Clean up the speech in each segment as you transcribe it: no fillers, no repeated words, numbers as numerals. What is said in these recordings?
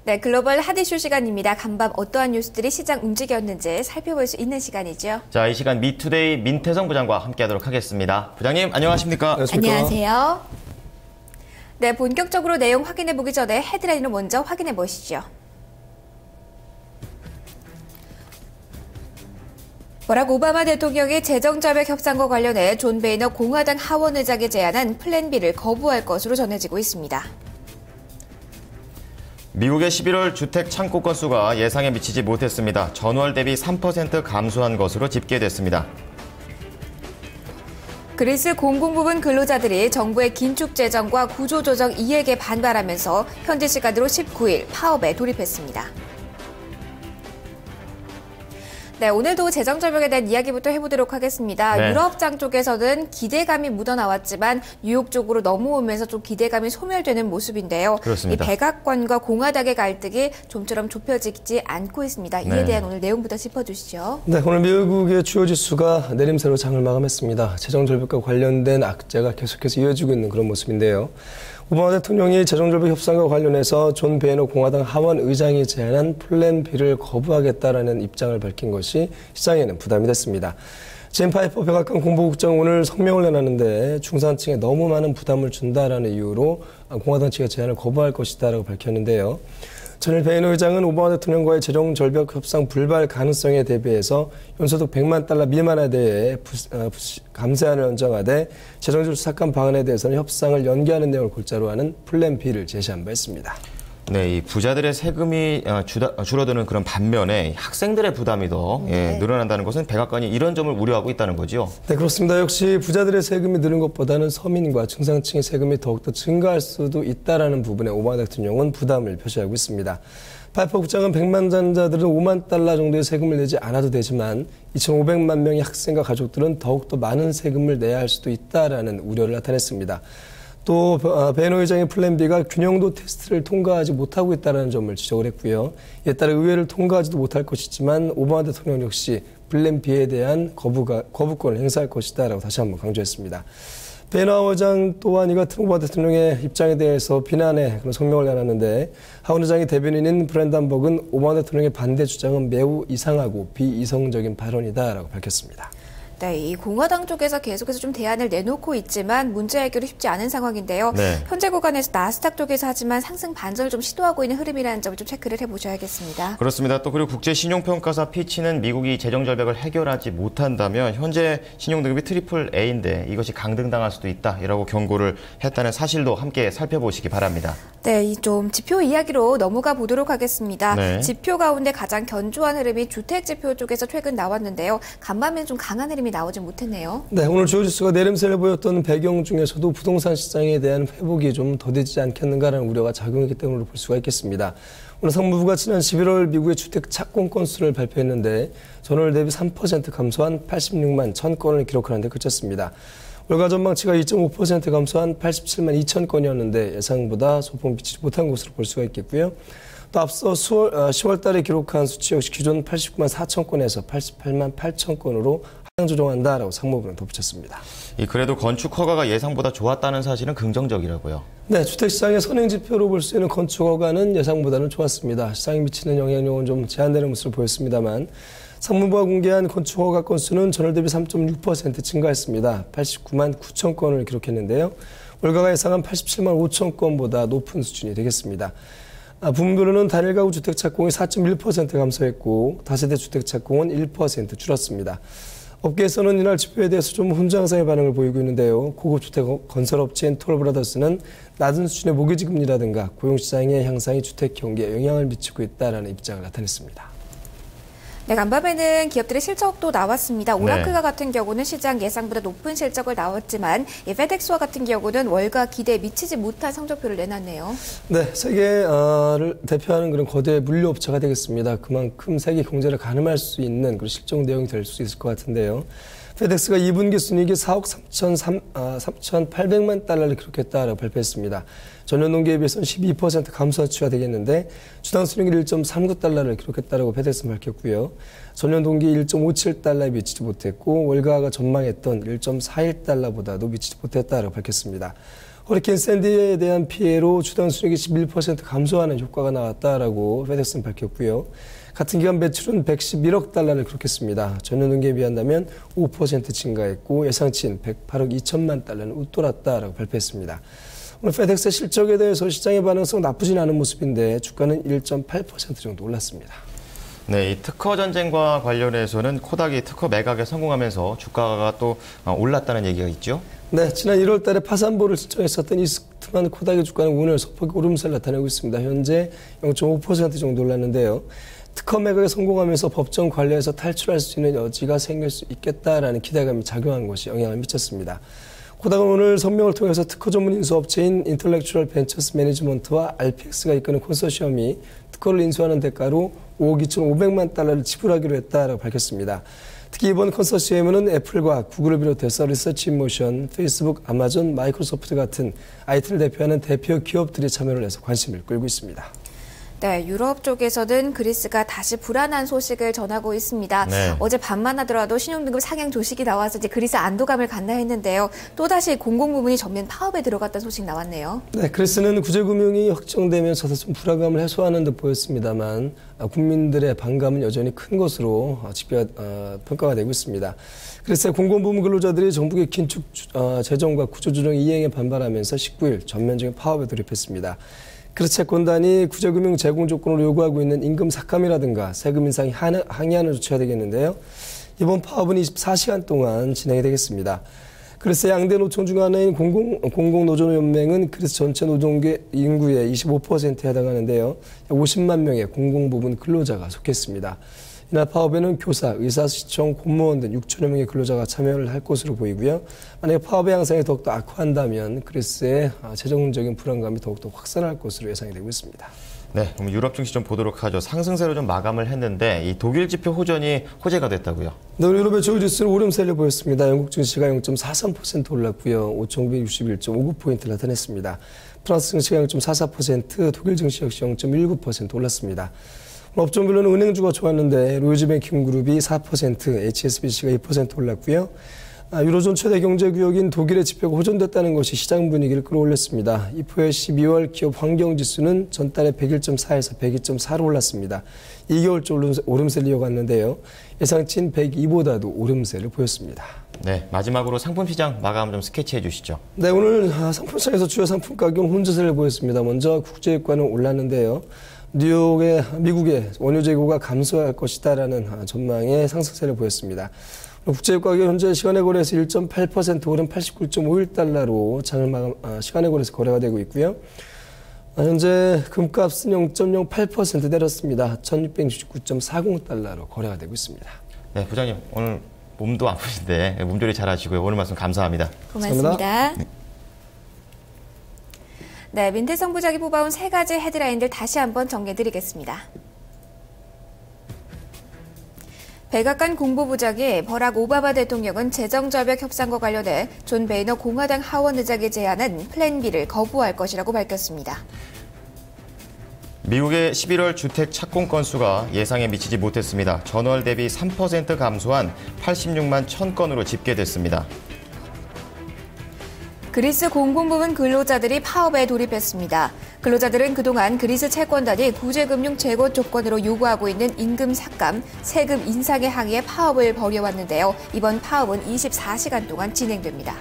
네, 글로벌 핫이슈 시간입니다. 간밤 어떠한 뉴스들이 시장 움직였는지 살펴볼 수 있는 시간이죠. 자, 이 시간 미투데이 민태성 부장과 함께하도록 하겠습니다. 부장님, 안녕하십니까? 안녕하세요. 네, 본격적으로 내용 확인해 보기 전에 헤드라인을 먼저 확인해 보시죠. 버락 오바마 대통령이 재정자백 협상과 관련해 존 베이너 공화당 하원 의장이 제안한 플랜 B를 거부할 것으로 전해지고 있습니다. 미국의 11월 주택 창고 건수가 예상에 미치지 못했습니다. 전월 대비 3% 감소한 것으로 집계됐습니다. 그리스 공공부문 근로자들이 정부의 긴축 재정과 구조조정 이익에 반발하면서 현지 시간으로 19일 파업에 돌입했습니다. 네, 오늘도 재정절벽에 대한 이야기부터 해보도록 하겠습니다. 네. 유럽장 쪽에서는 기대감이 묻어나왔지만 뉴욕 쪽으로 넘어오면서 좀 기대감이 소멸되는 모습인데요. 그렇습니다. 이 백악관과 공화당의 갈등이 좀처럼 좁혀지지 않고 있습니다. 이에 대한 오늘 내용부터 짚어주시죠. 네, 오늘 미국의 주요 지수가 내림세로 장을 마감했습니다. 재정절벽과 관련된 악재가 계속해서 이어지고 있는 그런 모습인데요. 오바마 대통령이 재정절벽 협상과 관련해서 존 베이너 공화당 하원 의장이 제안한 플랜 B를 거부하겠다라는 입장을 밝힌 것이 시장에는 부담이 됐습니다. 진 파이퍼 백악관 공보국장 오늘 성명을 내놨는데 중산층에 너무 많은 부담을 준다라는 이유로 공화당 측의 제안을 거부할 것이다라고 밝혔는데요. 전일 베이너 의장은 오바마 대통령과의 재정절벽 협상 불발 가능성에 대비해서 연소득 100만 달러 미만에 대해 감세안을 연정하되 재정적 수탁한 방안에 대해서는 협상을 연기하는 내용을 골자로 하는 플랜 B를 제시한 바 있습니다. 네, 이 부자들의 세금이 줄어드는 그런 반면에 학생들의 부담이 더 늘어난다는 것은 백악관이 이런 점을 우려하고 있다는 거죠. 네, 그렇습니다. 역시 부자들의 세금이 느는 것보다는 서민과 중상층의 세금이 더욱더 증가할 수도 있다는 부분에 오바마 대통령은 부담을 표시하고 있습니다. 파이퍼 국장은 100만 잔자들은 5만 달러 정도의 세금을 내지 않아도 되지만 2,500만 명의 학생과 가족들은 더욱더 많은 세금을 내야 할 수도 있다는 우려를 나타냈습니다. 또 베이너 의장의 플랜 B가 균형도 테스트를 통과하지 못하고 있다는 점을 지적을 했고요. 이에 따라 의회를 통과하지도 못할 것이지만 오바마 대통령 역시 플랜 B에 대한 거부권을 행사할 것이다라고 다시 한번 강조했습니다. 베이너 의장 또한 이 같은 오바마 대통령의 입장에 대해서 비난의 그런 성명을 내놨는데 하원 의장의 대변인인 브랜던버그는 오바마 대통령의 반대 주장은 매우 이상하고 비이성적인 발언이다라고 밝혔습니다. 네, 이 공화당 쪽에서 계속해서 좀 대안을 내놓고 있지만 문제 해결이 쉽지 않은 상황인데요. 네. 현재 구간에서 나스닥 쪽에서 하지만 상승 반전을 좀 시도하고 있는 흐름이라는 점을 좀 체크를 해보셔야겠습니다. 그렇습니다. 또 그리고 국제신용평가사 피치는 미국이 재정절벽을 해결하지 못한다면 현재 신용등급이 트리플 A인데 이것이 강등당할 수도 있다라고 경고를 했다는 사실도 함께 살펴보시기 바랍니다. 네, 이 좀 지표 이야기로 넘어가 보도록 하겠습니다. 네. 지표 가운데 가장 견조한 흐름이 주택 지표 쪽에서 최근 나왔는데요. 간밤에는 좀 강한 흐름이 나오지 못했네요. 네, 오늘 주요 지수가 내림세를 보였던 배경 중에서도 부동산 시장에 대한 회복이 좀 더디지 않겠는가라는 우려가 작용했기 때문에 볼 수가 있겠습니다. 오늘 상무부가 지난 11월 미국의 주택 착공 건수를 발표했는데 전월 대비 3% 감소한 86만 1000건을 기록하는 데 그쳤습니다. 월가 전망치가 2.5% 감소한 87만 2천 건이었는데 예상보다 소폭 미치지 못한 것으로 볼 수가 있겠고요. 또 앞서 10월 달에 기록한 수치 역시 기존 89만 4천 건에서 88만 8천 건으로 하향 조정한다라고 상무부는 덧붙였습니다. 그래도 건축 허가가 예상보다 좋았다는 사실은 긍정적이라고요. 네, 주택시장의 선행 지표로 볼 수 있는 건축 허가는 예상보다는 좋았습니다. 시장에 미치는 영향력은 좀 제한되는 모습을 보였습니다만 상무부가 공개한 건축 허가 건수는 전월 대비 3.6% 증가했습니다. 89만 9천 건을 기록했는데요. 월가가 예상한 87만 5천 건보다 높은 수준이 되겠습니다. 부문별로는 단일 가구 주택 착공이 4.1% 감소했고 다세대 주택 착공은 1% 줄었습니다. 업계에서는 이날 지표에 대해서 좀 혼장상의 반응을 보이고 있는데요. 고급 주택 건설업체인 톨브라더스는 낮은 수준의 모기지금리라든가 고용시장의 향상이 주택 경기에 영향을 미치고 있다는 입장을 나타냈습니다. 네, 간밤에는 기업들의 실적도 나왔습니다. 오라클과 같은 경우는 시장 예상보다 높은 실적을 나왔지만 이 페덱스와 같은 경우는 월가 기대에 미치지 못한 성적표를 내놨네요. 네, 세계를 대표하는 그런 거대 물류업체가 되겠습니다. 그만큼 세계 경제를 가늠할 수 있는 그런 실적 내용이 될 수 있을 것 같은데요. 페덱스가 2분기 순이익이 4억 3,800만 달러를 기록했다라고 발표했습니다. 전년 동기에 비해서는 12% 감소한 수치가 되겠는데 주당 순이익이 1.39달러를 기록했다라고 페덱스는 밝혔고요. 전년 동기 1.57달러에 미치지 못했고 월가가 전망했던 1.41달러보다도 미치지 못했다라고 밝혔습니다. 허리케인 샌디에 대한 피해로 주당 수익이 11% 감소하는 효과가 나왔다라고 페덱스는 밝혔고요. 같은 기간 매출은 111억 달러를 기록했습니다. 전년 동기에 비한다면 5% 증가했고 예상치인 108억 2천만 달러는 웃돌았다라고 발표했습니다. 오늘 페덱스의 실적에 대해서 시장의 반응성 나쁘진 않은 모습인데 주가는 1.8% 정도 올랐습니다. 네, 이 특허 전쟁과 관련해서는 코닥이 특허 매각에 성공하면서 주가가 또 올랐다는 얘기가 있죠? 네, 지난 1월 달에 파산보를 신청했었던 이스트만 코닥의 주가는 오늘 소폭 오름세를 나타내고 있습니다. 현재 0.5% 정도 올랐는데요. 특허 매각에 성공하면서 법정 관리에서 탈출할 수 있는 여지가 생길 수 있겠다라는 기대감이 작용한 것이 영향을 미쳤습니다. 코닥은 오늘 성명을 통해서 특허 전문 인수업체인 인텔렉츄얼 벤처스 매니지먼트와 RPX가 이끄는 컨소시엄이 특허를 인수하는 대가로 5억 2,500만 달러를 지불하기로 했다라고 밝혔습니다. 특히 이번 컨소시엄에는 애플과 구글을 비롯해서 리서치인모션, 페이스북, 아마존, 마이크로소프트 같은 IT를 대표하는 대표 기업들이 참여를 해서 관심을 끌고 있습니다. 네, 유럽 쪽에서는 그리스가 다시 불안한 소식을 전하고 있습니다. 네. 어제 밤만 하더라도 신용등급 상향 조식이 나와서 이제 그리스 안도감을 갖나 했는데요. 또다시 공공부문이 전면 파업에 들어갔다는 소식 나왔네요. 네, 그리스는 구제금융이 확정되면서 좀 불안감을 해소하는 듯 보였습니다만 국민들의 반감은 여전히 큰 것으로 평가가 되고 있습니다. 그리스의 공공부문 근로자들이 정부의 긴축 재정과 구조조정 이행에 반발하면서 19일 전면적인 파업에 돌입했습니다. 그리스 채권단이 구제금융 제공 조건으로 요구하고 있는 임금 삭감이라든가 세금 인상이 항의하는 조치가 되겠는데요. 이번 파업은 24시간 동안 진행이 되겠습니다. 그리스 양대 노총 중 하나인 공공노조연맹은 그리스 전체 노동계 인구의 25%에 해당하는데요. 50만 명의 공공부문 근로자가 속했습니다. 이날 파업에는 교사, 의사, 시청, 공무원 등 6천여 명의 근로자가 참여를 할 것으로 보이고요. 만약에 파업의 양상이 더욱더 악화한다면 그리스의 재정적인 불안감이 더욱더 확산할 것으로 예상이 되고 있습니다. 네, 그럼 유럽 증시 좀 보도록 하죠. 상승세로 좀 마감을 했는데 이 독일 지표 호전이 호재가 됐다고요? 네, 유럽의 주요 지수는 오름세를 보였습니다. 영국 증시가 0.43% 올랐고요. 5,961.59포인트를 나타냈습니다. 프랑스 증시가 0.44%, 독일 증시 역시 0.19% 올랐습니다. 업종별로는 은행주가 좋았는데 로이즈뱅킹그룹이 4%, HSBC가 2% 올랐고요. 유로존 최대 경제구역인 독일의 지표가 호전됐다는 것이 시장 분위기를 끌어올렸습니다. 이포의 12월 기업 환경지수는 전달에 101.4에서 102.4로 올랐습니다. 2개월째 오름세를 이어갔는데요. 예상치인 102보다도 오름세를 보였습니다. 네, 마지막으로 상품 시장 마감 좀 스케치해 주시죠. 네, 오늘 상품 시장에서 주요 상품 가격은 혼조세를 보였습니다. 먼저 국제유가는 올랐는데요. 뉴욕의 미국의 원유 재고가 감소할 것이다라는 전망의 상승세를 보였습니다. 국제유가 가격 현재 시간의 거래에서 1.8% 오른 89.51달러로 시간의 거래에서 거래가 되고 있고요. 현재 금값은 0.08% 내렸습니다. 1669.40달러로 거래가 되고 있습니다. 네, 부장님 오늘 몸도 아프신데 몸조리 잘하시고요. 오늘 말씀 감사합니다. 고맙습니다. 네, 민태성 부장이 뽑아온 3가지 헤드라인들 다시 한번 정리해드리겠습니다. 백악관 공보부장이 버락 오바마 대통령은 재정절벽 협상과 관련해 존 베이너 공화당 하원 의장이 제안한 플랜 B를 거부할 것이라고 밝혔습니다. 미국의 11월 주택 착공 건수가 예상에 미치지 못했습니다. 전월 대비 3% 감소한 86만 1000건으로 집계됐습니다. 그리스 공공부문 근로자들이 파업에 돌입했습니다. 근로자들은 그동안 그리스 채권단이 구제금융 재고 조건으로 요구하고 있는 임금 삭감, 세금 인상에 항의해 파업을 벌여왔는데요. 이번 파업은 24시간 동안 진행됩니다.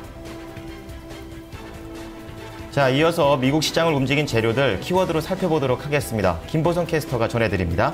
자, 이어서 미국 시장을 움직인 재료들 키워드로 살펴보도록 하겠습니다. 김보성 캐스터가 전해드립니다.